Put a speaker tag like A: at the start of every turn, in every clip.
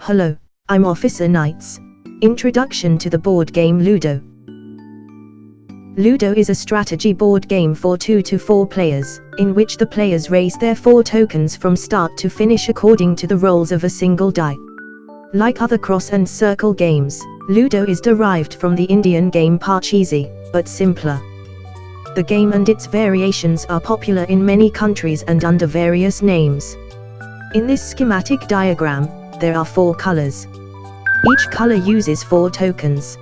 A: Hello, I'm Officer Knights. Introduction to the board game Ludo. Ludo is a strategy board game for 2 to 4 players, in which the players raise their 4 tokens from start to finish according to the rolls of a single die. Like other cross and circle games, Ludo is derived from the Indian game Parcheesi, but simpler. The game and its variations are popular in many countries and under various names. In this schematic diagram, there are 4 colors. Each color uses 4 tokens.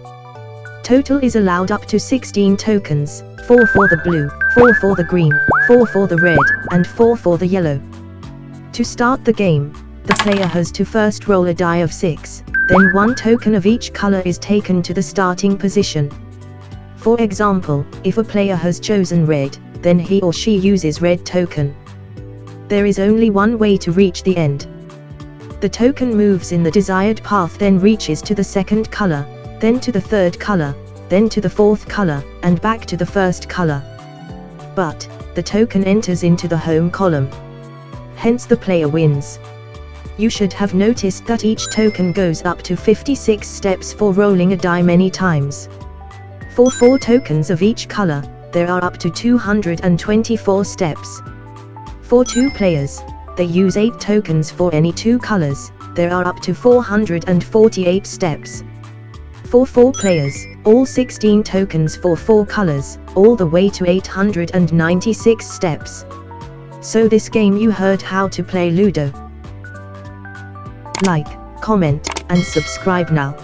A: Total is allowed up to 16 tokens, 4 for the blue, 4 for the green, 4 for the red, and 4 for the yellow. To start the game, the player has to first roll a die of 6, then 1 token of each color is taken to the starting position. For example, if a player has chosen red, then he or she uses red token. There is only one way to reach the end. The token moves in the desired path, then reaches to the second color, then to the third color, then to the fourth color, and back to the first color. But the token enters into the home column. Hence the player wins. You should have noticed that each token goes up to 56 steps for rolling a die many times. For 4 tokens of each color, there are up to 224 steps. For 2 players, they use 8 tokens for any 2 colors, there are up to 448 steps. For 4 players, all 16 tokens for 4 colors, all the way to 896 steps. So this game you heard how to play Ludo. Like, comment, and subscribe now.